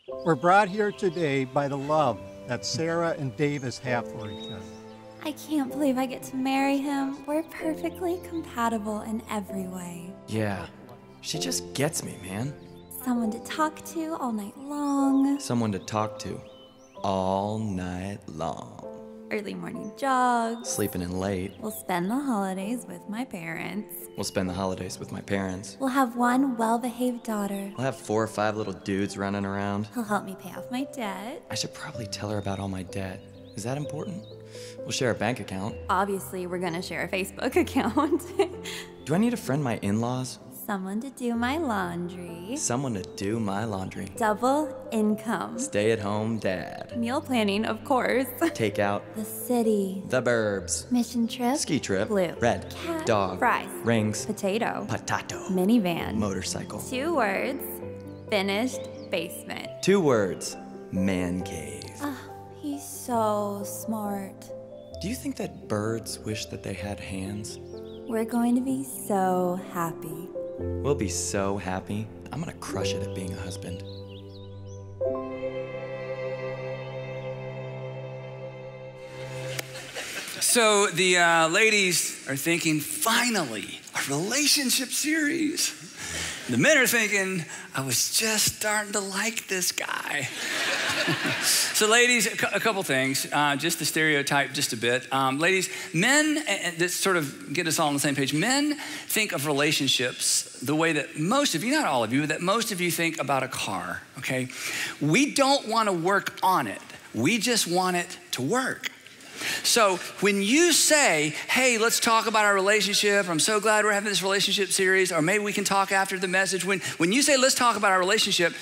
We're brought here today by the love that Sarah and Davis have for each other. I can't believe I get to marry him. We're perfectly compatible in every way. Yeah, she just gets me, man. Someone to talk to all night long. Someone to talk to all night long. Early morning jogs. Sleeping in late. We'll spend the holidays with my parents. We'll spend the holidays with my parents. We'll have one well-behaved daughter. We'll have 4 or 5 little dudes running around. He'll help me pay off my debt. I should probably tell her about all my debt. Is that important? We'll share a bank account. Obviously, we're gonna share a Facebook account. Do I need to friend my in-laws? Someone to do my laundry. Someone to do my laundry. Double income. Stay-at-home dad. Meal planning, of course. Takeout. The city. The burbs. Mission trip. Ski trip. Blue. Red. Cat. Dog. Fries. Rings. Potato. Potato. Minivan. Motorcycle. 2 words. Finished basement. 2 words. Man cave. He's so smart. Do you think that birds wish that they had hands? We're going to be so happy. We'll be so happy. I'm gonna crush it at being a husband. So the ladies are thinking, finally, a relationship series. The men are thinking, I was just starting to like this guy. So ladies, a couple things, just to stereotype just a bit. Ladies, men, that sort of get us all on the same page, men think of relationships the way that most of you, not all of you, but that most of you think about a car, okay? We don't want to work on it. We just want it to work. So when you say, hey, let's talk about our relationship, I'm so glad we're having this relationship series, or maybe we can talk after the message. When you say, let's talk about our relationship,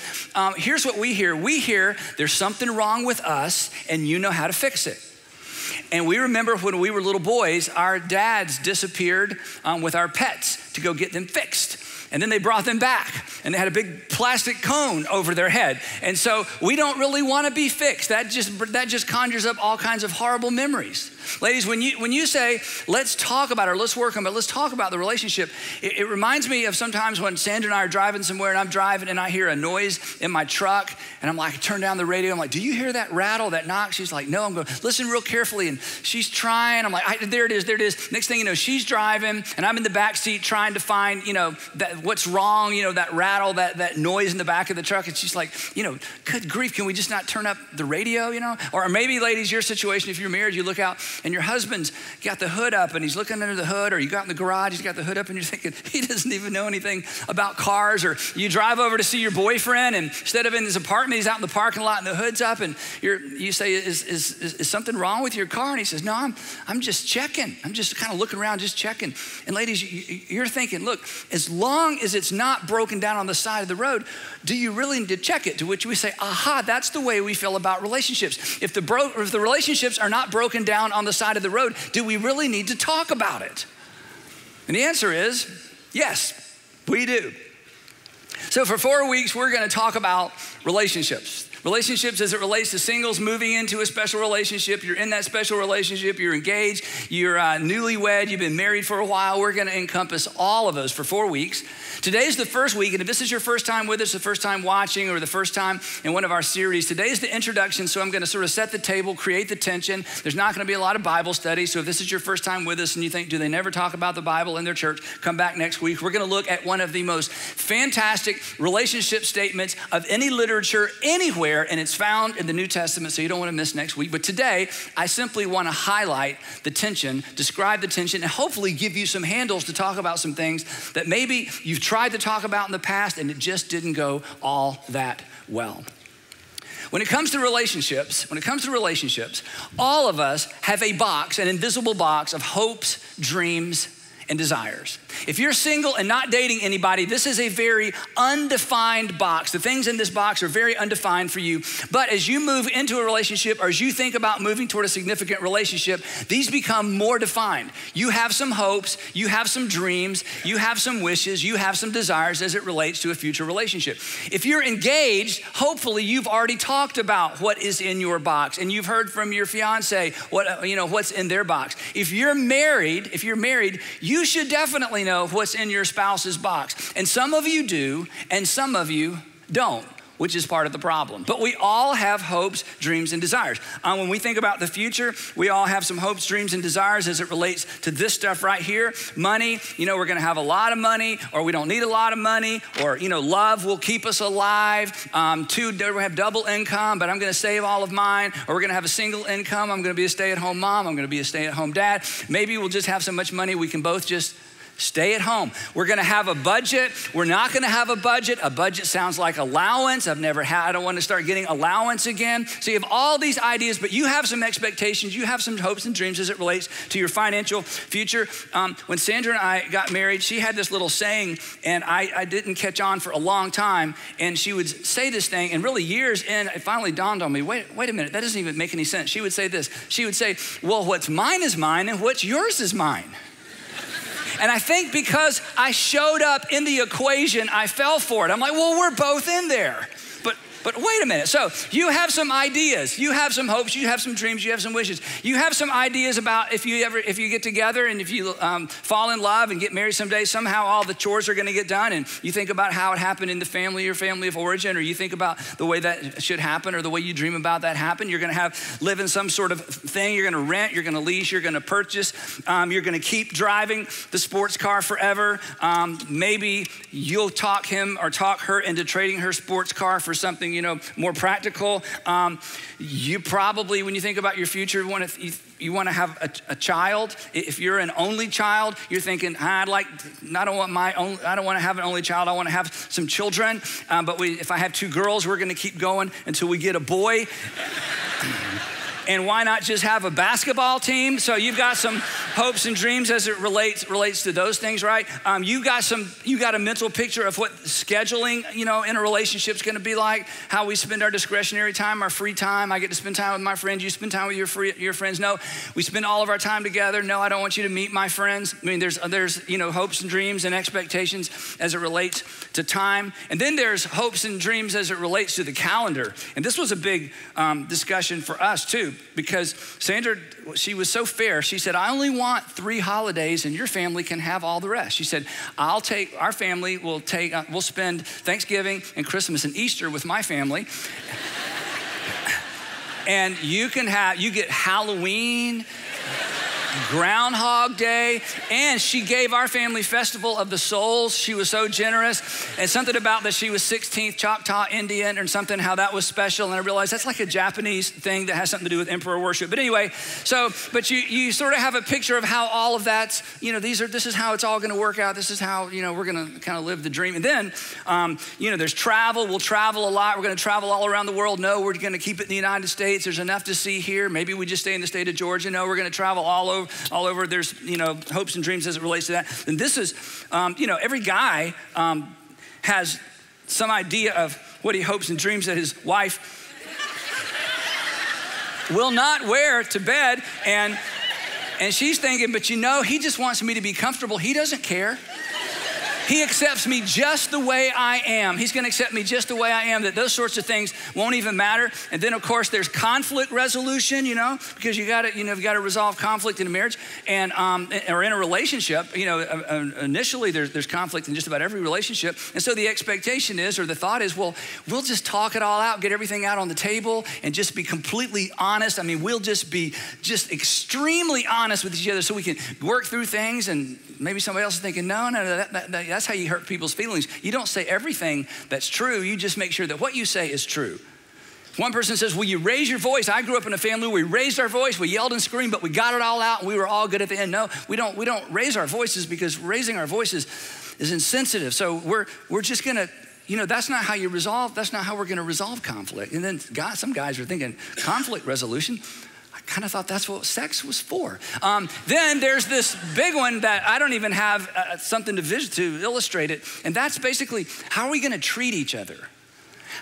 here's what we hear. We hear there's something wrong with us and you know how to fix it. And we remember when we were little boys, our dads disappeared with our pets to go get them fixed. And then they brought them back and they had a big plastic cone over their head. And so we don't really want to be fixed. That just conjures up all kinds of horrible memories. Ladies, when you say, let's talk about it, or let's work on it, let's talk about the relationship, it reminds me of sometimes when Sandra and I are driving somewhere and I'm driving and I hear a noise in my truck and I'm like, I turn down the radio. I'm like, do you hear that rattle, that knock? She's like, no. I'm going, listen real carefully. And she's trying. I'm like, there it is. Next thing you know, she's driving and I'm in the back seat trying to find, what's wrong, that rattle, that noise in the back of the truck. And she's like, good grief, can we just not turn up the radio, Or maybe, ladies, your situation, if you're married, you look out and your husband's got the hood up and he's looking under the hood, or you got in the garage, he's got the hood up and you're thinking, he doesn't even know anything about cars. Or you drive over to see your boyfriend and instead of in his apartment, he's out in the parking lot and the hood's up and you say, is something wrong with your car? And he says, no, I'm just checking. I'm just kind of looking around, just checking. And ladies, you're thinking, look, as long as it's not broken down on the side of the road, do you really need to check it? To which we say, aha, that's the way we feel about relationships. If the relationships are not broken down on the side of the road, do we really need to talk about it? And the answer is, yes, we do. So for 4 weeks, we're gonna talk about relationships. Relationships as it relates to singles moving into a special relationship. You're in that special relationship, you're engaged, you're newlywed, you've been married for a while. We're gonna encompass all of those for 4 weeks. Today's the first week, and if this is your first time with us, the first time watching, or the first time in one of our series, today's the introduction, so I'm gonna sort of set the table, create the tension. There's not gonna be a lot of Bible study, so if this is your first time with us and you think, do they never talk about the Bible in their church, come back next week. We're gonna look at one of the most fantastic relationship statements of any literature anywhere, and it's found in the New Testament, so you don't wanna miss next week. But today, I simply wanna highlight the tension, describe the tension, and hopefully give you some handles to talk about some things that maybe you've tried to talk about in the past and it just didn't go all that well. When it comes to relationships, all of us have a box, an invisible box of hopes, dreams, and desires. If you're single and not dating anybody, this is a very undefined box. The things in this box are very undefined for you. But as you move into a relationship or as you think about moving toward a significant relationship, these become more defined. You have some hopes, you have some dreams, you have some wishes, you have some desires as it relates to a future relationship. If you're engaged, hopefully you've already talked about what is in your box and you've heard from your fiance what's in their box. If you're married, you should definitely know what's in your spouse's box. And some of you do, and some of you don't. which is part of the problem. But we all have hopes, dreams, and desires. When we think about the future, we all have some hopes, dreams, and desires as it relates to this stuff right here. Money, we're gonna have a lot of money, or we don't need a lot of money, or love will keep us alive. Two, we have double income, but I'm gonna save all of mine. Or we're gonna have a single income. I'm gonna be a stay-at-home mom. I'm gonna be a stay-at-home dad. Maybe we'll just have so much money we can both just stay at home. We're gonna have a budget. We're not gonna have a budget. A budget sounds like allowance. I don't want to start getting allowance again. So you have all these ideas, but you have some expectations. You have some hopes and dreams as it relates to your financial future. When Sandra and I got married, she had this little saying, and I didn't catch on for a long time. And she would say this thing, and really years in, it finally dawned on me, wait a minute, that doesn't even make any sense. She would say this. She would say, well, what's mine is mine, and what's yours is mine. And I think because I showed up in the equation, I fell for it. I'm like, well, we're both in there. But wait a minute. So you have some ideas, you have some hopes, you have some dreams, you have some wishes. You have some ideas about if you get together and if you fall in love and get married someday, somehow all the chores are gonna get done. And you think about how it happened in the family, your family of origin, or you think about the way that should happen or the way you dream about that happen. You're gonna live in some sort of thing. You're gonna rent, you're gonna lease, you're gonna purchase. You're gonna keep driving the sports car forever. Maybe you'll talk him or talk her into trading her sports car for something more practical. You probably, when you think about your future, you want to have a child. If you're an only child, you're thinking, I don't want to have an only child. I want to have some children. But if I have two girls, we're going to keep going until we get a boy. And why not just have a basketball team? So you've got some hopes and dreams as it relates to those things, right? You got a mental picture of what scheduling, in a relationship is going to be like, how we spend our discretionary time, our free time. I get to spend time with my friends. You spend time with your friends. No, we spend all of our time together. No, I don't want you to meet my friends. I mean, there's hopes and dreams and expectations as it relates to time. And then there's hopes and dreams as it relates to the calendar. And this was a big discussion for us too, because Sandra, she was so fair. She said, I only want 3 holidays and your family can have all the rest. She said, our family will we'll spend Thanksgiving and Christmas and Easter with my family. And you get Halloween, Groundhog Day, and she gave our family Festival of the Souls. She was so generous. And something about that she was 16th Choctaw Indian or something, how that was special. And I realized that's like a Japanese thing that has something to do with emperor worship. But anyway, but you sort of have a picture of how all of that's, this is how it's all gonna work out. This is how, we're gonna kind of live the dream. And then, there's travel. We'll travel a lot. We're gonna travel all around the world. No, we're gonna keep it in the United States. There's enough to see here. Maybe we just stay in the state of Georgia. No, we're gonna travel all over. There's hopes and dreams as it relates to that. And this is every guy has some idea of what he hopes and dreams that his wife will not wear to bed, and she's thinking, but he just wants me to be comfortable. He doesn't care. He accepts me just the way I am. He's gonna accept me just the way I am, that those sorts of things won't even matter. And then of course there's conflict resolution, because you gotta resolve conflict in a marriage or in a relationship. Initially there's conflict in just about every relationship. And so the expectation is, or the thought is, well, we'll just talk it all out, get everything out on the table and just be completely honest. I mean, we'll just be extremely honest with each other so we can work through things. And maybe somebody else is thinking, no, that's how you hurt people's feelings. You don't say everything that's true. You just make sure that what you say is true. One person says, will you raise your voice? I grew up in a family where we raised our voice, we yelled and screamed, but we got it all out and we were all good at the end. No, we don't raise our voices, because raising our voices is insensitive. So we're just gonna, that's not how we're gonna resolve conflict. And then some guys are thinking, conflict resolution? Kind of thought that's what sex was for. Then there's this big one that I don't even have something to illustrate it. And that's basically, how are we gonna treat each other?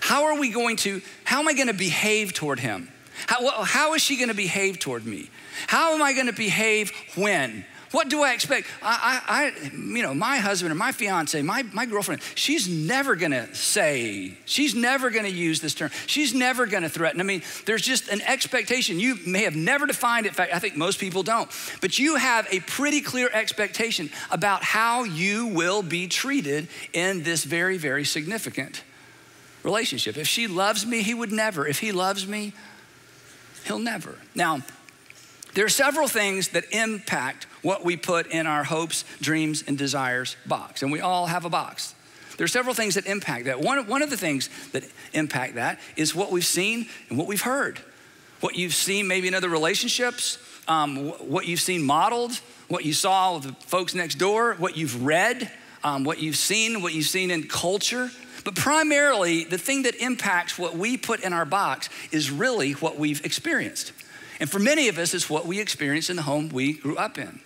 How am I gonna behave toward him? How is she gonna behave toward me? How am I gonna behave when? What do I expect? My husband or my fiance, my girlfriend, she's never gonna use this term. She's never gonna threaten. I mean, there's just an expectation. You may have never defined it. In fact, I think most people don't. But you have a pretty clear expectation about how you will be treated in this very, very significant relationship. If she loves me, he would never. If he loves me, he'll never. Now, there are several things that impact what we put in our hopes, dreams, and desires box. And we all have a box. There are several things that impact that. One of the things that impact that is what we've seen and what we've heard. What you've seen maybe in other relationships, what you've seen modeled, what you saw with the folks next door, what you've read, what you've seen in culture. But primarily, the thing that impacts what we put in our box is really what we've experienced. And for many of us, it's what we experienced in the home we grew up in.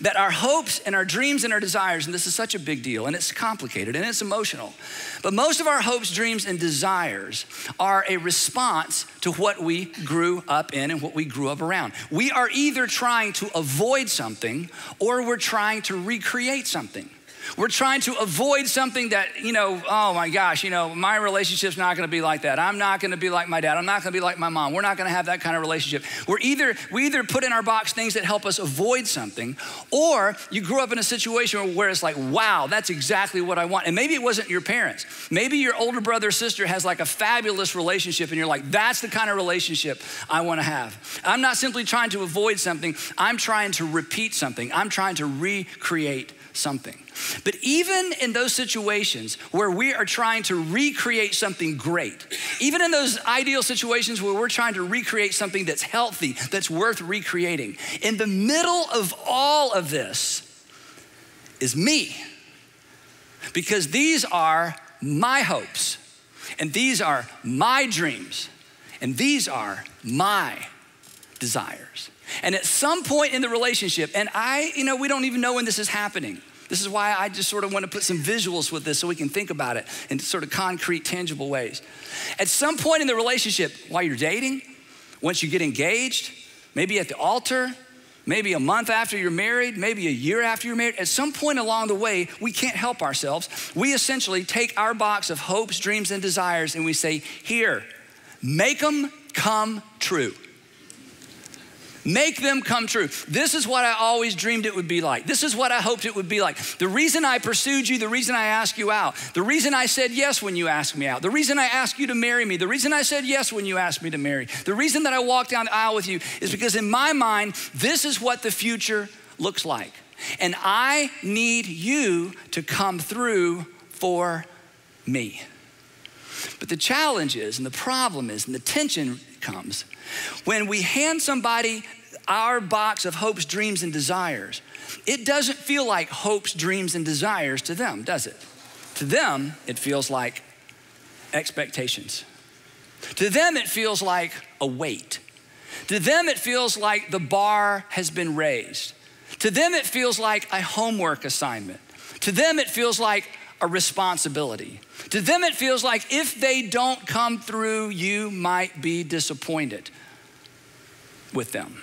That our hopes and our dreams and our desires, and this is such a big deal, and it's complicated and it's emotional, but most of our hopes, dreams, and desires are a response to what we grew up in and what we grew up around. We are either trying to avoid something or we're trying to recreate something. We're trying to avoid something that, oh my gosh, my relationship's not gonna be like that. I'm not gonna be like my dad. I'm not gonna be like my mom. We're not gonna have that kind of relationship. We either put in our box things that help us avoid something, or you grew up in a situation where it's like, wow, that's exactly what I want. And maybe it wasn't your parents. Maybe your older brother or sister has like a fabulous relationship and you're like, that's the kind of relationship I wanna have. I'm not simply trying to avoid something. I'm trying to repeat something. I'm trying to recreate something. But even in those situations where we are trying to recreate something great, even in those ideal situations where we're trying to recreate something that's healthy, that's worth recreating, in the middle of all of this is me. Because these are my hopes, and these are my dreams, and these are my desires. And at some point in the relationship, and we don't even know when this is happening. This is why I just sort of want to put some visuals with this so we can think about it in sort of concrete, tangible ways. At some point in the relationship, while you're dating, once you get engaged, maybe at the altar, maybe a month after you're married, maybe a year after you're married, at some point along the way, we can't help ourselves. We essentially take our box of hopes, dreams, and desires and we say, here, make them come true. Make them come true. This is what I always dreamed it would be like. This is what I hoped it would be like. The reason I pursued you, the reason I asked you out, the reason I said yes when you asked me out, the reason I asked you to marry me, the reason I said yes when you asked me to marry, the reason that I walked down the aisle with you is because in my mind, this is what the future looks like. And I need you to come through for me. But the challenge is, and the problem is, and the tension comes, when we hand somebody our box of hopes, dreams, and desires, it doesn't feel like hopes, dreams, and desires to them, does it? To them, it feels like expectations. To them, it feels like a weight. To them, it feels like the bar has been raised. To them, it feels like a homework assignment. To them, it feels like a responsibility. To them, it feels like if they don't come through, you might be disappointed with them.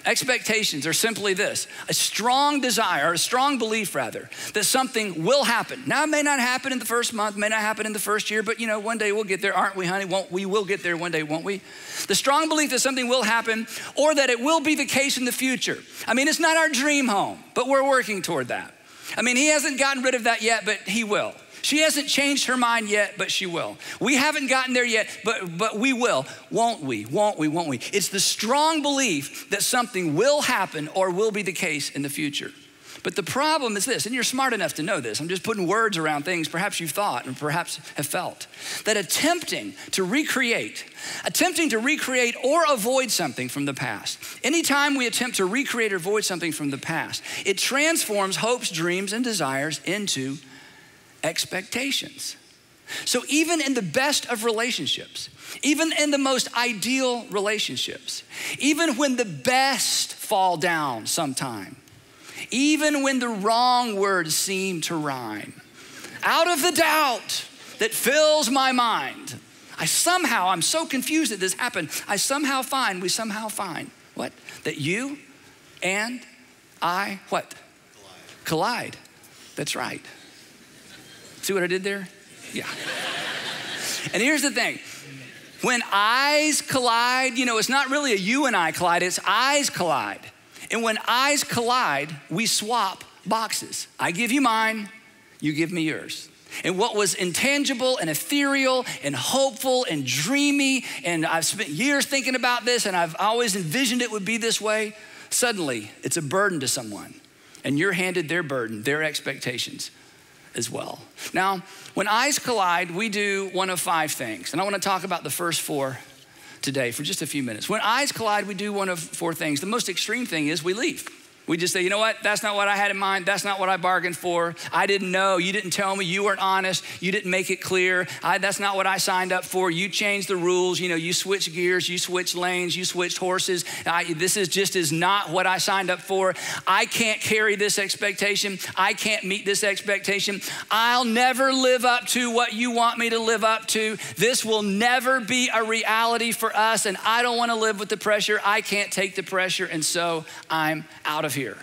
Expectations are simply this: a strong desire, or a strong belief rather, that something will happen. Now, it may not happen in the first month, may not happen in the first year, but one day we'll get there, aren't we, honey? We will get there one day, won't we? The strong belief that something will happen or that it will be the case in the future. I mean, it's not our dream home, but we're working toward that. I mean, he hasn't gotten rid of that yet, but he will. She hasn't changed her mind yet, but she will. We haven't gotten there yet, but we will. Won't we? Won't we? Won't we? It's the strong belief that something will happen or will be the case in the future. But the problem is this, and you're smart enough to know this. I'm just putting words around things perhaps you've thought and perhaps have felt. That attempting to recreate or avoid something from the past. Anytime we attempt to recreate or avoid something from the past, it transforms hopes, dreams, and desires into expectations. So even in the best of relationships, even in the most ideal relationships, even when the best fall down sometime, even when the wrong words seem to rhyme, out of the doubt that fills my mind, I'm so confused that this happened, we somehow find, what? That you and I, what? Collide. That's right. See what I did there? Yeah. And here's the thing. When eyes collide, it's not really a you and I collide, it's eyes collide. And when eyes collide, we swap boxes. I give you mine, you give me yours. And what was intangible and ethereal and hopeful and dreamy, and I've spent years thinking about this and I've always envisioned it would be this way, suddenly it's a burden to someone. And you're handed their burden, their expectations as well. Now, when eyes collide, we do one of 5 things. And I want to talk about the first 4 today for just a few minutes. When eyes collide, we do one of 4 things. The most extreme thing is we leave. We just say, you know what? That's not what I had in mind. That's not what I bargained for. I didn't know. You didn't tell me. You weren't honest. You didn't make it clear. That's not what I signed up for. You changed the rules. You know, you switched gears. You switched lanes. You switched horses. This is not what I signed up for. I can't carry this expectation. I can't meet this expectation. I'll never live up to what you want me to live up to. This will never be a reality for us, and I don't want to live with the pressure. I can't take the pressure, and so I'm out of here.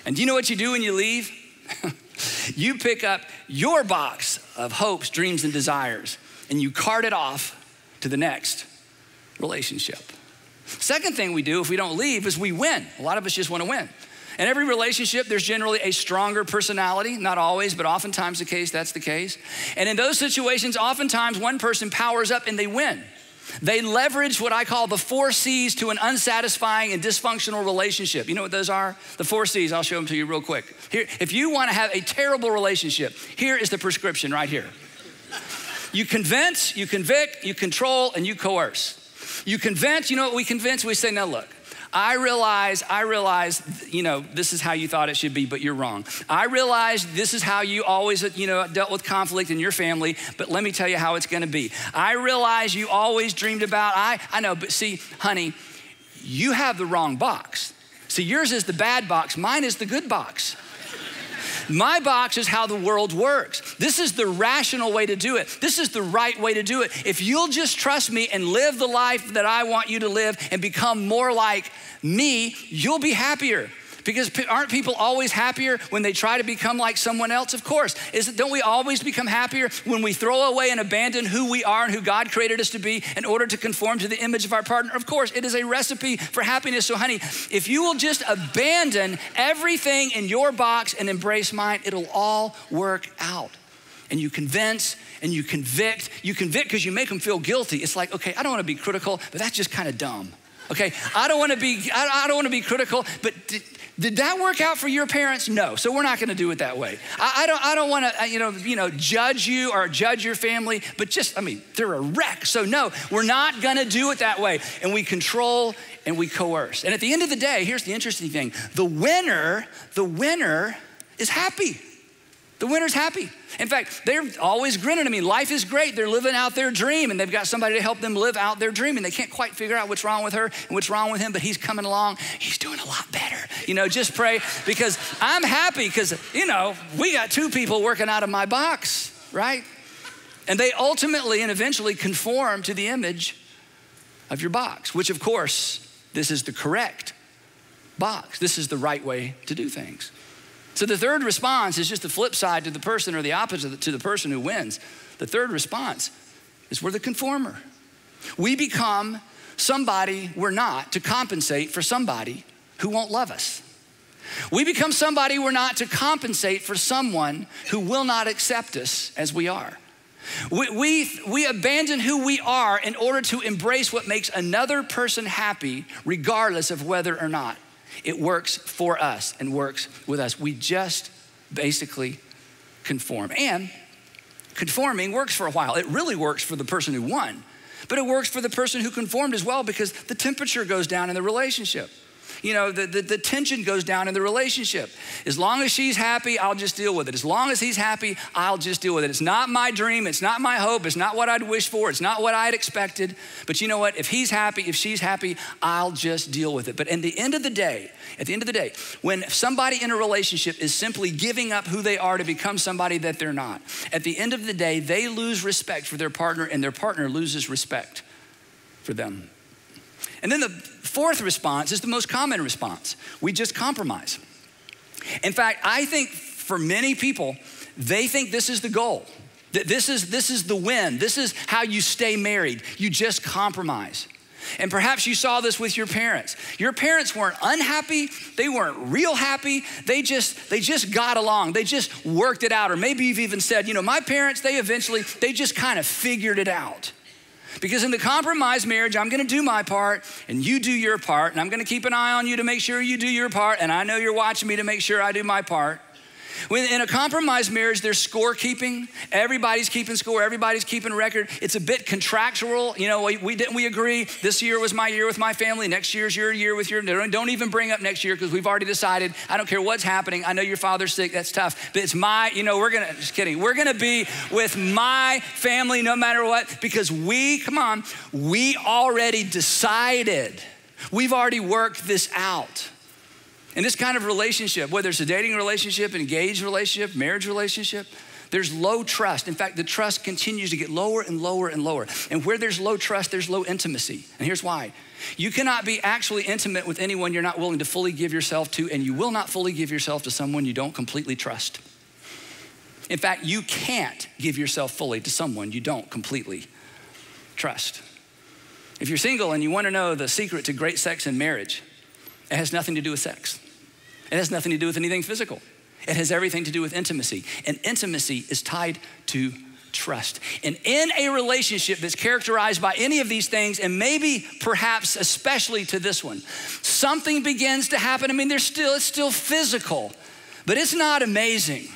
And do you know what you do when you leave? You pick up your box of hopes, dreams, and desires, and you cart it off to the next relationship. Second thing we do if we don't leave is we win. A lot of us just want to win. In every relationship, there's generally a stronger personality. Not always, but oftentimes that's the case. And in those situations, oftentimes one person powers up and they win. They leverage what I call the 4 C's to an unsatisfying and dysfunctional relationship. You know what those are? The 4 C's, I'll show them to you real quick. Here, if you want to have a terrible relationship, here is the prescription right here. You convince, you convict, you control, and you coerce. You convince, you know what we convince? We say, now look, I realize, you know, this is how you thought it should be, but you're wrong. I realize this is how you always, dealt with conflict in your family, but let me tell you how it's gonna be. I realize you always dreamed about, I know, but see, honey, you have the wrong box. See, yours is the bad box, mine is the good box. My box is how the world works. This is the rational way to do it. This is the right way to do it. If you'll just trust me and live the life that I want you to live and become more like me, you'll be happier. Because aren't people always happier when they try to become like someone else? Of course. Don't we always become happier when we throw away and abandon who we are and who God created us to be in order to conform to the image of our partner? Of course, it is a recipe for happiness. So honey, if you will just abandon everything in your box and embrace mine, it'll all work out. And you convince and you convict. You convict because you make them feel guilty. It's like, okay, I don't want to be critical, but that's just kind of dumb. Okay, I don't want to be critical, but did that work out for your parents? No, so we're not going to do it that way. I don't want to, judge you or judge your family, but they're a wreck. So no, we're not going to do it that way. And we control and we coerce. And at the end of the day, here's the interesting thing: the winner is happy. The winner's happy. In fact, they're always grinning. I mean, life is great. They're living out their dream and they've got somebody to help them live out their dream, and they can't quite figure out what's wrong with her and what's wrong with him, but he's coming along. He's doing a lot better. Just pray, because I'm happy because, we got 2 people working out of my box, right? And they ultimately and eventually conform to the image of your box, which of course, this is the correct box. This is the right way to do things. So the third response is just the flip side to the person, or the opposite to the person who wins. The third response is we're the conformer. We become somebody we're not to compensate for somebody who won't love us. We become somebody we're not to compensate for someone who will not accept us as we are. We abandon who we are in order to embrace what makes another person happy, regardless of whether or not it works for us and works with us. We just basically conform. And conforming works for a while. It really works for the person who won, but it works for the person who conformed as well, because the temperature goes down in the relationship. The tension goes down in the relationship. As long as she's happy, I'll just deal with it. As long as he's happy, I'll just deal with it. It's not my dream. It's not my hope. It's not what I'd wish for. It's not what I'd expected. But you know what? If he's happy, if she's happy, I'll just deal with it. But at the end of the day, when somebody in a relationship is simply giving up who they are to become somebody that they're not, at the end of the day, they lose respect for their partner, and their partner loses respect for them. And then the fourth response is the most common response. We just compromise. In fact, I think for many people, they think this is the goal. This is the win. This is how you stay married. You just compromise. And perhaps you saw this with your parents. Your parents weren't unhappy. They weren't real happy. They just got along. They just worked it out. Or maybe you've even said, my parents, they just kind of figured it out. Because in the compromised marriage, I'm gonna do my part and you do your part, and I'm gonna keep an eye on you to make sure you do your part, and I know you're watching me to make sure I do my part. When in a compromised marriage, there's scorekeeping. Everybody's keeping score, everybody's keeping record. It's a bit contractual. We agree, this year was my year with my family, next year's your year with your, don't even bring up next year because we've already decided, I don't care what's happening. I know your father's sick, that's tough, but it's just kidding. We're gonna be with my family no matter what, because we already decided. We've already worked this out. In this kind of relationship, whether it's a dating relationship, an engaged relationship, marriage relationship, there's low trust. In fact, the trust continues to get lower and lower and lower. And where there's low trust, there's low intimacy. And here's why. You cannot be actually intimate with anyone you're not willing to fully give yourself to, and you will not fully give yourself to someone you don't completely trust. In fact, you can't give yourself fully to someone you don't completely trust. If you're single and you want to know the secret to great sex in marriage, it has nothing to do with sex. It has nothing to do with anything physical. It has everything to do with intimacy. And intimacy is tied to trust. And in a relationship that's characterized by any of these things, and maybe perhaps especially to this one, something begins to happen. It's still physical, but it's not amazing.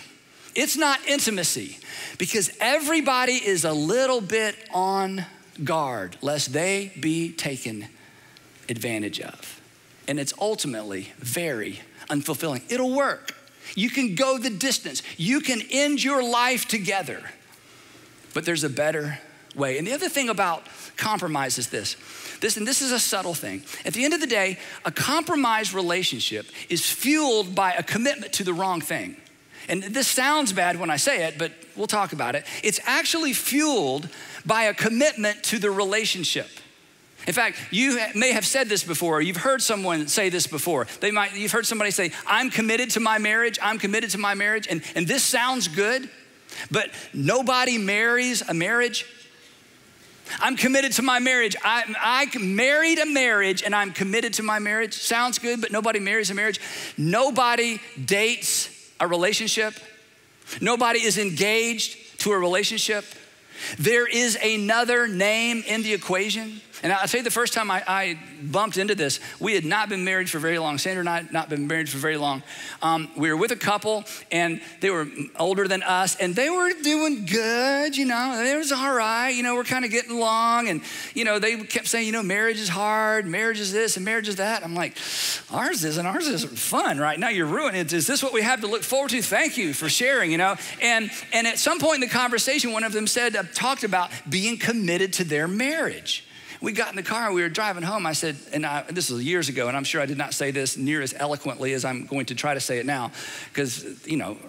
It's not intimacy, because everybody is a little bit on guard lest they be taken advantage of. And it's ultimately very unfulfilling. It'll work. You can go the distance. You can end your life together. But there's a better way. And the other thing about compromise is this is a subtle thing. At the end of the day, a compromised relationship is fueled by a commitment to the wrong thing. And this sounds bad when I say it, but we'll talk about it. It's actually fueled by a commitment to the relationship. In fact, you may have said this before, or you've heard someone say this before. You've heard somebody say, I'm committed to my marriage, I'm committed to my marriage. And this sounds good, but nobody marries a marriage. I'm committed to my marriage. I married a marriage and I'm committed to my marriage. Sounds good, but nobody marries a marriage. Nobody dates a relationship. Nobody is engaged to a relationship. There is another name in the equation. And I'll tell you, the first time I bumped into this, we had not been married for very long. Sandra and I had not been married for very long. We were with a couple, and they were older than us, and they were doing good, It was all right, we're kind of getting along, and, they kept saying, marriage is hard, marriage is this, and marriage is that. I'm like, ours isn't fun right now. You're ruining it. Is this what we have to look forward to? Thank you for sharing, And at some point in the conversation, one of them talked about being committed to their marriage. We got in the car and we were driving home. I said, this was years ago, and I'm sure I did not say this near as eloquently as I'm going to try to say it now, because,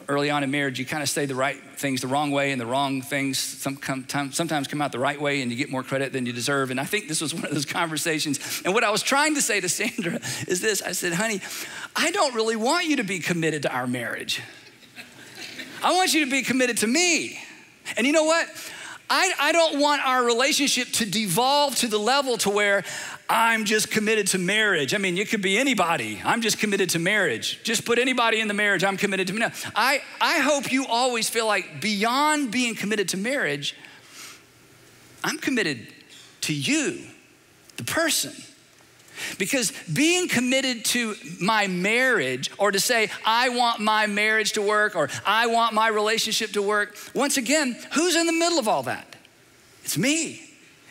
early on in marriage, you kind of say the right things the wrong way, and the wrong things sometimes come out the right way, and you get more credit than you deserve. And I think this was one of those conversations. And what I was trying to say to Sandra is this. I said, honey, I don't really want you to be committed to our marriage. I want you to be committed to me. And you know what? I don't want our relationship to devolve to the level to where I'm just committed to marriage. It could be anybody. I'm just committed to marriage. Just put anybody in the marriage, I'm committed to. No, I hope you always feel like beyond being committed to marriage, I'm committed to you, the person. Because being committed to my marriage, or to say, I want my marriage to work, or I want my relationship to work, once again, who's in the middle of all that? It's me.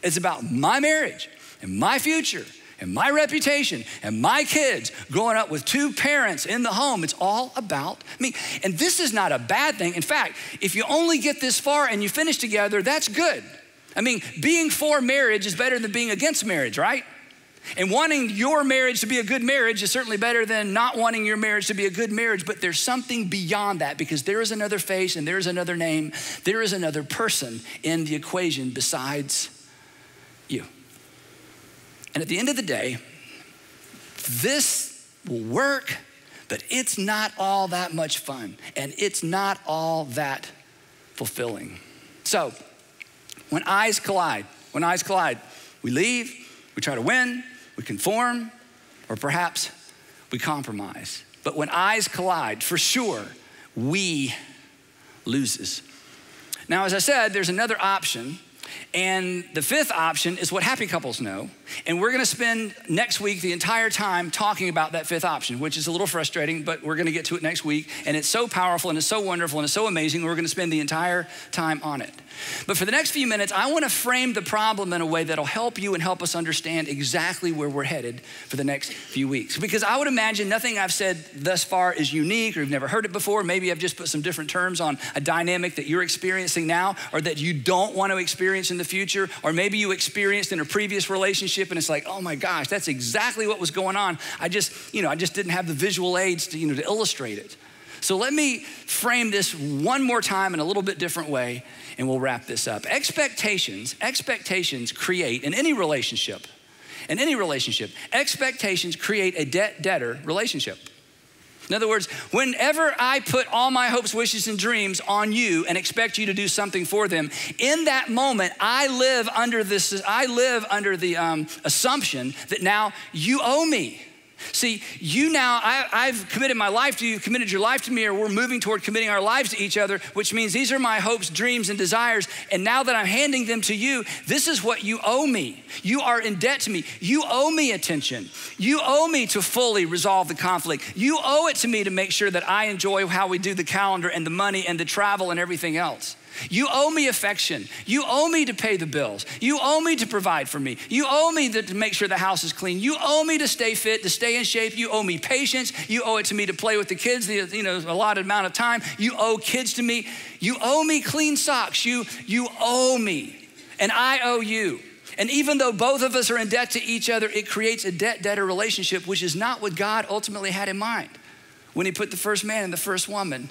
It's about my marriage and my future and my reputation and my kids growing up with two parents in the home. It's all about me. And this is not a bad thing. In fact, if you only get this far and you finish together, that's good. Being for marriage is better than being against marriage, right? And wanting your marriage to be a good marriage is certainly better than not wanting your marriage to be a good marriage, but there's something beyond that, because there is another face and there is another name. There is another person in the equation besides you. And at the end of the day, this will work, but it's not all that much fun, and it's not all that fulfilling. So when eyes collide, we leave, We try to win, we conform, or perhaps we compromise. But when eyes collide, for sure, we loses. Now, as I said, there's another option. And the fifth option is what happy couples know. And we're gonna spend next week the entire time talking about that fifth option, which is a little frustrating, but we're gonna get to it next week. And it's so powerful and it's so wonderful and it's so amazing. We're gonna spend the entire time on it. But for the next few minutes, I wanna frame the problem in a way that'll help you and help us understand exactly where we're headed for the next few weeks. Because I would imagine nothing I've said thus far is unique or you've never heard it before. Maybe I've just put some different terms on a dynamic that you're experiencing now or that you don't want to experience in the future, or maybe you experienced in a previous relationship and it's like, oh my gosh, that's exactly what was going on. I just didn't have the visual aids to illustrate it. So let me frame this one more time in a little bit different way and we'll wrap this up. Expectations create in any relationship, expectations create a debt-debtor relationship. In other words, whenever I put all my hopes, wishes, and dreams on you and expect you to do something for them, in that moment, I live under the assumption that now you owe me. See, I've committed my life to you, you've committed your life to me, or we're moving toward committing our lives to each other, which means these are my hopes, dreams, and desires. And now that I'm handing them to you, this is what you owe me. You are in debt to me. You owe me attention. You owe me to fully resolve the conflict. You owe it to me to make sure that I enjoy how we do the calendar and the money and the travel and everything else. You owe me affection. You owe me to pay the bills. You owe me to provide for me. You owe me to make sure the house is clean. You owe me to stay fit, to stay in shape. You owe me patience. You owe it to me to play with the kids the allotted amount of time. You owe kids to me. You owe me clean socks. You owe me, and I owe you. And even though both of us are in debt to each other, it creates a debt-debtor relationship, which is not what God ultimately had in mind when he put the first man and the first woman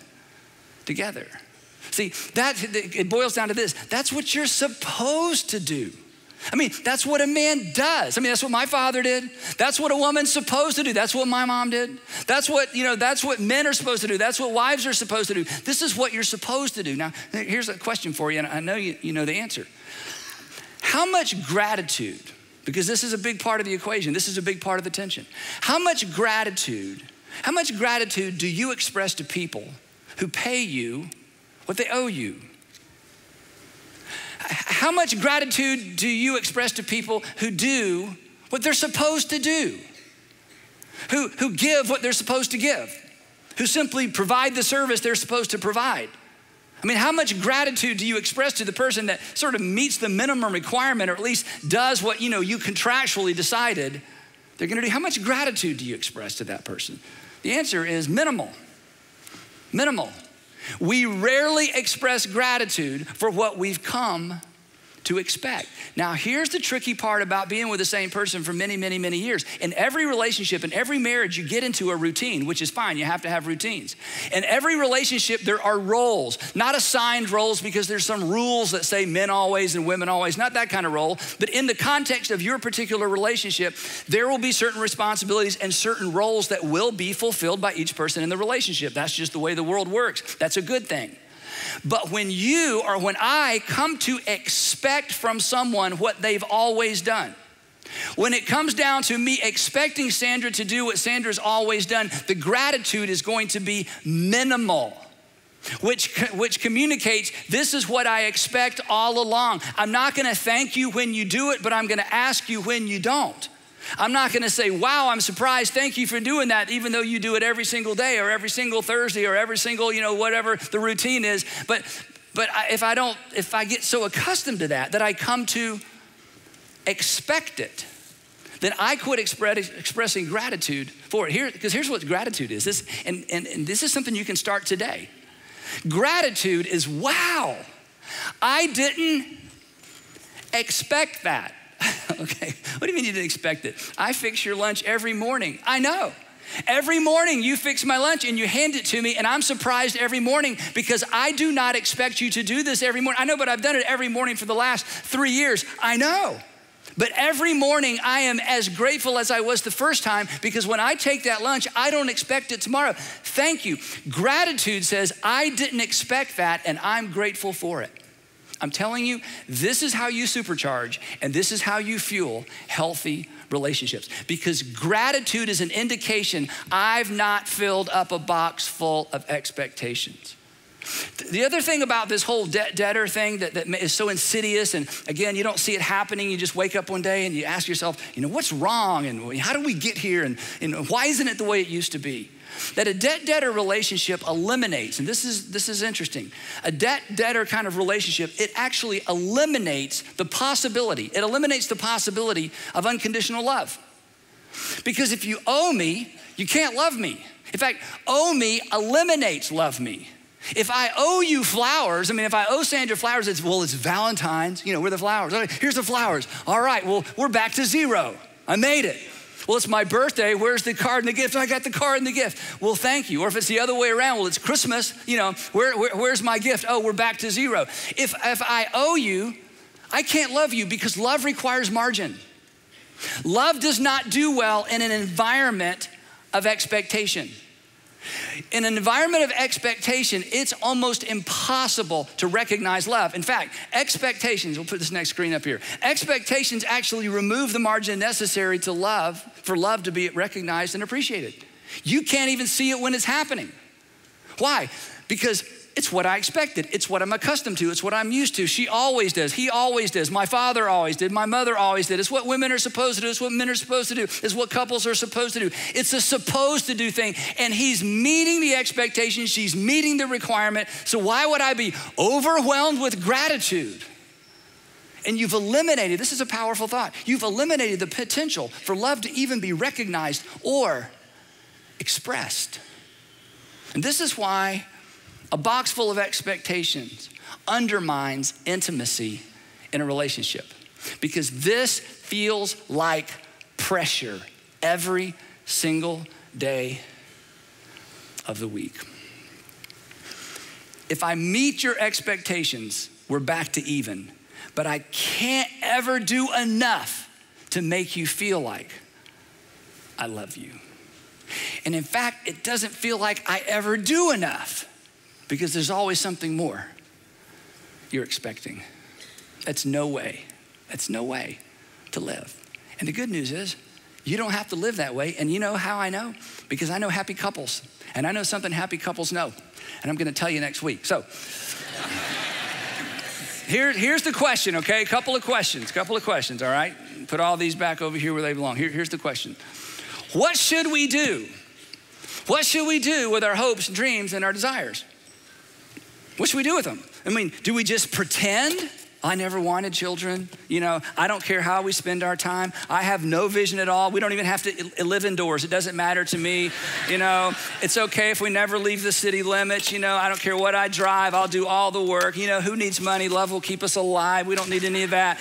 together. See, it boils down to this. That's what you're supposed to do. I mean, that's what a man does. I mean, that's what my father did. That's what a woman's supposed to do. That's what my mom did. That's what men are supposed to do. That's what wives are supposed to do. This is what you're supposed to do. Now, here's a question for you, and I know you know the answer. How much gratitude, because this is a big part of the equation, this is a big part of the tension. How much gratitude do you express to people who pay you what they owe you? How much gratitude do you express to people who do what they're supposed to do? Who give what they're supposed to give? Who simply provide the service they're supposed to provide? I mean, how much gratitude do you express to the person that sort of meets the minimum requirement, or at least does what you contractually decided they're gonna do? How much gratitude do you express to that person? The answer is minimal. Minimal. We rarely express gratitude for what we've come to expect. Now, here's the tricky part about being with the same person for many, many, many years. In every relationship, in every marriage, you get into a routine, which is fine. You have to have routines. In every relationship, there are roles, not assigned roles because there's some rules that say men always and women always, not that kind of role. But in the context of your particular relationship, there will be certain responsibilities and certain roles that will be fulfilled by each person in the relationship. That's just the way the world works. That's a good thing. But when I come to expect from someone what they've always done, when it comes down to me expecting Sandra to do what Sandra's always done, the gratitude is going to be minimal, which communicates this is what I expect all along. I'm not gonna thank you when you do it, but I'm gonna ask you when you don't. I'm not gonna say, wow, I'm surprised, thank you for doing that, even though you do it every single day or every single Thursday or every single, whatever the routine is. But if I get so accustomed to that I come to expect it, then I quit expressing gratitude for it. Because here's what gratitude is. This is something you can start today. Gratitude is, wow, I didn't expect that. Okay, what do you mean you didn't expect it? I fix your lunch every morning. I know. Every morning you fix my lunch and you hand it to me, and I'm surprised every morning because I do not expect you to do this every morning. I know, but I've done it every morning for the last 3 years. I know. But every morning I am as grateful as I was the first time, because when I take that lunch, I don't expect it tomorrow. Thank you. Gratitude says, I didn't expect that and I'm grateful for it. I'm telling you, this is how you supercharge and this is how you fuel healthy relationships. Because gratitude is an indication I've not filled up a box full of expectations. The other thing about this whole debtor thing that is so insidious, and again, you don't see it happening, you just wake up one day and you ask yourself, what's wrong and how did we get here and why isn't it the way it used to be? That a debt-debtor relationship eliminates, and this is interesting, a debt-debtor kind of relationship, it actually eliminates the possibility of unconditional love. Because if you owe me, you can't love me. In fact, owe me eliminates love me. If I owe you flowers, if I owe Sandra flowers, it's Valentine's, we're the flowers. Right, here's the flowers. All right, well, we're back to zero. I made it. Well, it's my birthday. Where's the card and the gift? I got the card and the gift. Well, thank you. Or if it's the other way around, well, it's Christmas. Where's my gift? Oh, we're back to zero. If I owe you, I can't love you because love requires margin. Love does not do well in an environment of expectation. In an environment of expectation, it's almost impossible to recognize love. In fact, expectations, we'll put this next screen up here. Expectations actually remove the margin necessary for love to be recognized and appreciated. You can't even see it when it's happening. Why? Because it's what I expected. It's what I'm accustomed to. It's what I'm used to. She always does. He always does. My father always did. My mother always did. It's what women are supposed to do. It's what men are supposed to do. It's what couples are supposed to do. It's a supposed to do thing. And he's meeting the expectation. She's meeting the requirement. So why would I be overwhelmed with gratitude? And you've eliminated, this is a powerful thought, you've eliminated the potential for love to even be recognized or expressed. And this is why a box full of expectations undermines intimacy in a relationship, because this feels like pressure every single day of the week. If I meet your expectations, we're back to even, but I can't ever do enough to make you feel like I love you. And in fact, it doesn't feel like I ever do enough, because there's always something more you're expecting. That's no way to live. And the good news is, you don't have to live that way. And you know how I know? Because I know happy couples. And I know something happy couples know. And I'm gonna tell you next week. So, here's the question, okay? A couple of questions, all right? Put all these back over here where they belong. Here's the question. What should we do? What should we do with our hopes, dreams, and our desires? What should we do with them? Do we just pretend? I never wanted children. I don't care how we spend our time. I have no vision at all. We don't even have to live indoors. It doesn't matter to me. It's okay if we never leave the city limits. I don't care what I drive. I'll do all the work. Who needs money? Love will keep us alive. We don't need any of that.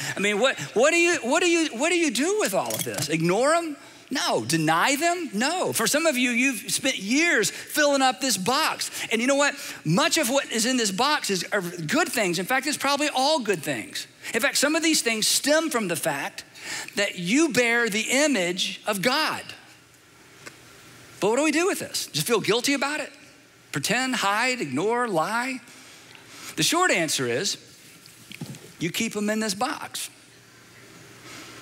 What do you do with all of this? Ignore them? No. Deny them? No. For some of you, you've spent years filling up this box. And you know what? Much of what is in this box are good things. In fact, it's probably all good things. In fact, some of these things stem from the fact that you bear the image of God. But what do we do with this? Just feel guilty about it? Pretend, hide, ignore, lie? The short answer is, you keep them in this box.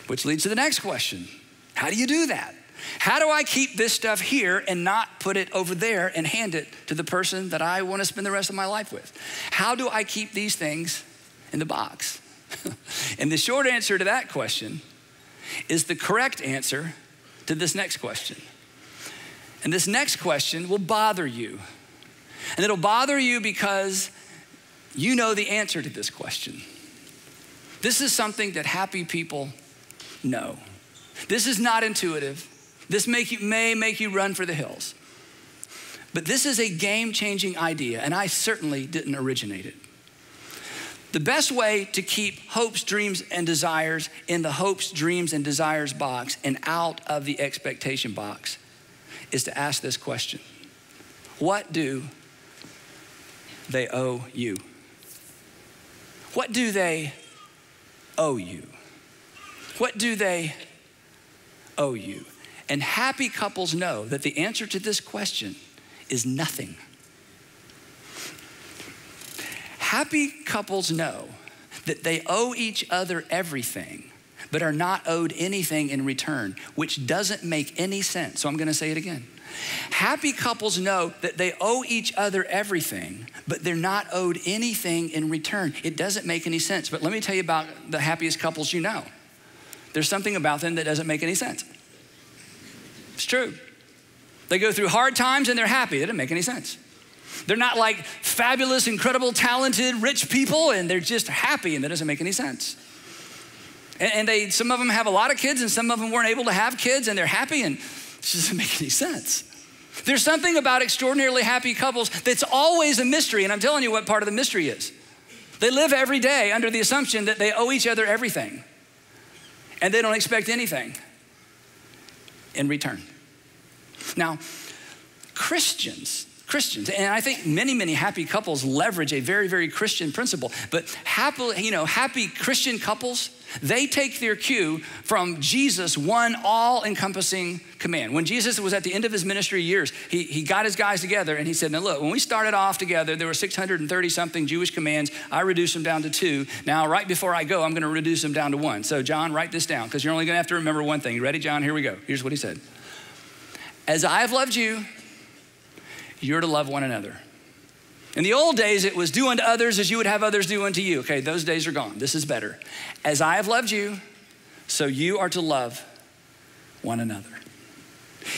Which leads to the next question. How do you do that? How do I keep this stuff here and not put it over there and hand it to the person that I want to spend the rest of my life with? How do I keep these things in the box? And the short answer to that question is the correct answer to this next question. And this next question will bother you. And it'll bother you because you know the answer to this question. This is something that happy people know. This is not intuitive. This may make you run for the hills. But this is a game-changing idea, and I certainly didn't originate it. The best way to keep hopes, dreams, and desires in the hopes, dreams, and desires box and out of the expectation box is to ask this question. What do they owe you? What do they owe you? What do they owe you? And happy couples know that the answer to this question is nothing. Happy couples know that they owe each other everything, but are not owed anything in return, which doesn't make any sense. So I'm gonna say it again. Happy couples know that they owe each other everything, but they're not owed anything in return. It doesn't make any sense. But let me tell you about the happiest couples you know. There's something about them that doesn't make any sense. It's true. They go through hard times and they're happy. That doesn't make any sense. They're not like fabulous, incredible, talented, rich people, and they're just happy, and that doesn't make any sense. And some of them have a lot of kids, and some of them weren't able to have kids, and they're happy, and it doesn't make any sense. There's something about extraordinarily happy couples that's always a mystery, and I'm telling you what part of the mystery is. They live every day under the assumption that they owe each other everything, and they don't expect anything in return. Now, Christians, and I think many happy couples leverage a very, very Christian principle, but happy Christian couples, they take their cue from Jesus' one all-encompassing command. When Jesus was at the end of his ministry years, he got his guys together and he said, now look, when we started off together, there were 630 something Jewish commands. I reduced them down to 2. Now, right before I go, I'm gonna reduce them down to 1. So John, write this down, because you're only gonna have to remember one thing. You ready, John? Here we go. Here's what he said. As I have loved you, you're to love one another. In the old days, it was do unto others as you would have others do unto you. Okay, those days are gone. This is better. As I have loved you, so you are to love one another.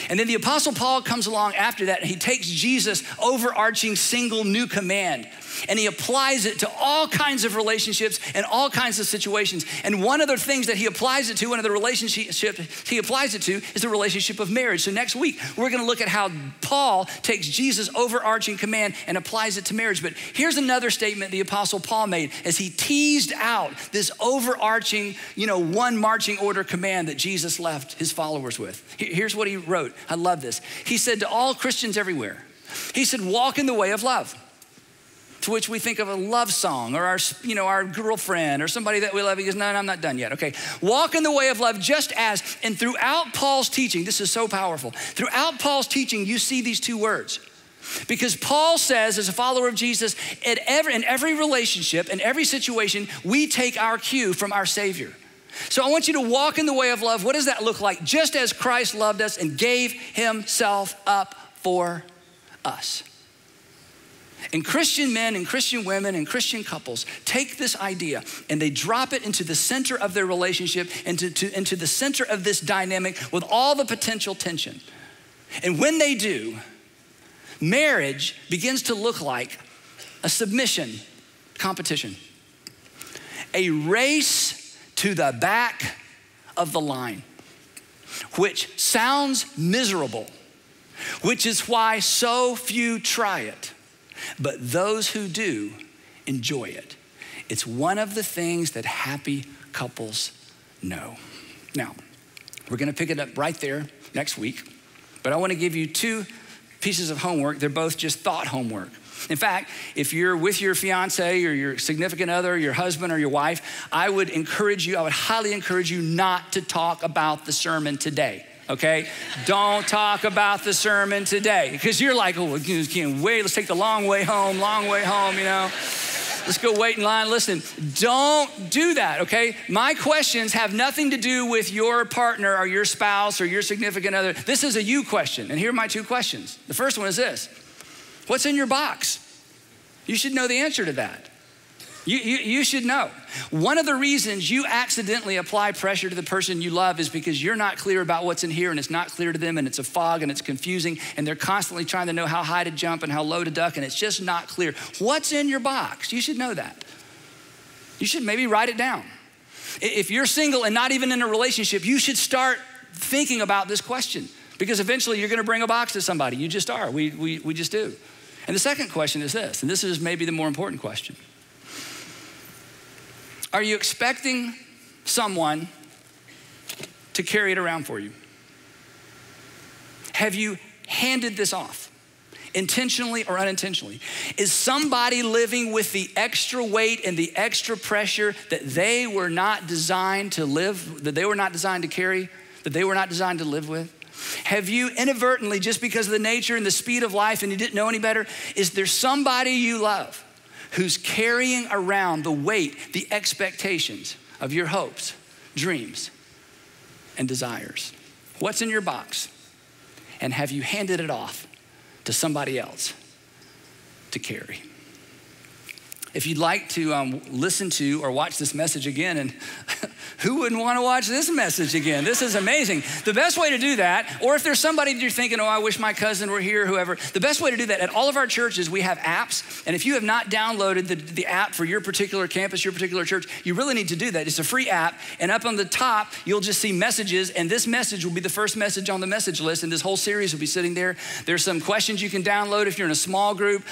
And then the Apostle Paul comes along after that, and he takes Jesus' overarching single new command, and he applies it to all kinds of relationships and all kinds of situations. And one of the things that he applies it to, one of the relationships he applies it to, is the relationship of marriage. So next week, we're gonna look at how Paul takes Jesus' overarching command and applies it to marriage. But here's another statement the Apostle Paul made as he teased out this overarching, one marching order command that Jesus left his followers with. Here's what he wrote. I love this. He said to all Christians everywhere, he said, walk in the way of love. To which we think of a love song or our girlfriend or somebody that we love. He goes, no, I'm not done yet. Okay, walk in the way of love just as, and throughout Paul's teaching, this is so powerful. Throughout Paul's teaching, you see these two words. Because Paul says, as a follower of Jesus, in every relationship, in every situation, we take our cue from our Savior. So I want you to walk in the way of love. What does that look like? Just as Christ loved us and gave himself up for us. And Christian men and Christian women and Christian couples take this idea and they drop it into the center of their relationship, into the center of this dynamic with all the potential tension. And when they do, marriage begins to look like a submission competition, a race to the back of the line, which sounds miserable, which is why so few try it. But those who do enjoy it. It's one of the things that happy couples know. Now, we're gonna pick it up right there next week, but I wanna give you 2 pieces of homework. They're both just thought homework. In fact, if you're with your fiance or your significant other, your husband or your wife, I would highly encourage you not to talk about the sermon today. Okay? Don't talk about the sermon today, because you're like, oh, we can't wait. Let's take the long way home, Let's go wait in line. Listen, don't do that, okay? My questions have nothing to do with your partner or your spouse or your significant other. This is a you question, and here are my 2 questions. The first one is this: what's in your box? You should know the answer to that. You should know. One of the reasons you accidentally apply pressure to the person you love is because you're not clear about what's in here, and it's not clear to them, and it's a fog, and it's confusing, and they're constantly trying to know how high to jump and how low to duck, and it's just not clear. What's in your box? You should know that. You should maybe write it down. If you're single and not even in a relationship, you should start thinking about this question, because eventually you're gonna bring a box to somebody. You just are, we just do. And the second question is this, and this is maybe the more important question. Are you expecting someone to carry it around for you? Have you handed this off, intentionally or unintentionally? Is somebody living with the extra weight and the extra pressure that they were not designed to live, that they were not designed to carry, that they were not designed to live with? Have you inadvertently, just because of the nature and the speed of life and you didn't know any better, is there somebody you love who's carrying around the weight, the expectations of your hopes, dreams, and desires? What's in your box? And have you handed it off to somebody else to carry? If you'd like to listen to or watch this message again, and who wouldn't want to watch this message again? This is amazing. The best way to do that, or if there's somebody that you're thinking, oh, I wish my cousin were here, whoever, the best way to do that, at all of our churches, we have apps. And if you have not downloaded the app for your particular campus, your particular church, you really need to do that. It's a free app. And up on the top, you'll just see messages. And this message will be the first message on the message list. And this whole series will be sitting there. There's some questions you can download if you're in a small group.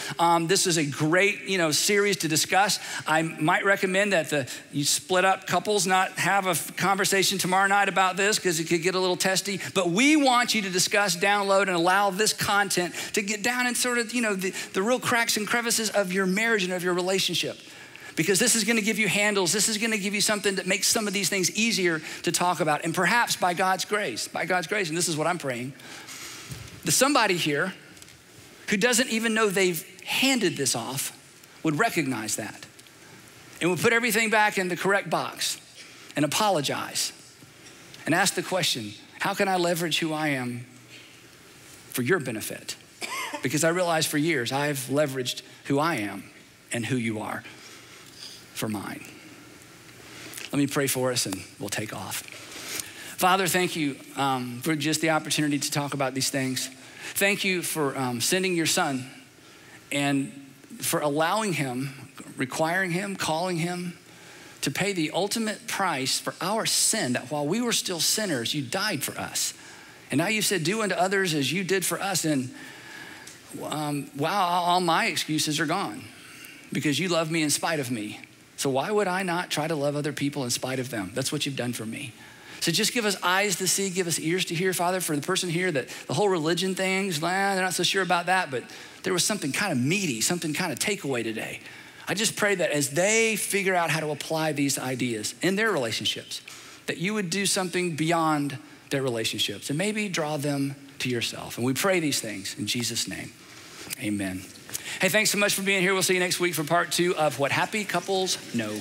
This is a great, series to discuss. I might recommend that you split up couples, not have a conversation tomorrow night about this because it could get a little testy. But we want you to discuss, download, and allow this content to get down in sort of, the real cracks and crevices of your marriage and of your relationship. Because this is going to give you handles. This is going to give you something that makes some of these things easier to talk about. And perhaps by God's grace, and this is what I'm praying, that somebody here who doesn't even know they've handed this off would recognize that and would put everything back in the correct box and apologize and ask the question, how can I leverage who I am for your benefit? Because I realize for years I've leveraged who I am and who you are for mine. Let me pray for us and we'll take off. Father, thank you for just the opportunity to talk about these things. Thank you for sending your son and for allowing him, requiring him, calling him to pay the ultimate price for our sin, that while we were still sinners, you died for us. And now you said, do unto others as you did for us. And wow, all my excuses are gone because you love me in spite of me. So why would I not try to love other people in spite of them? That's what you've done for me. So just give us eyes to see, give us ears to hear, Father, for the person here that the whole religion things, they're not so sure about that, but there was something kind of meaty, something kind of takeaway today. I just pray that as they figure out how to apply these ideas in their relationships, that you would do something beyond their relationships and maybe draw them to yourself. And we pray these things in Jesus' name, amen. Hey, thanks so much for being here. We'll see you next week for part 2 of What Happy Couples Know.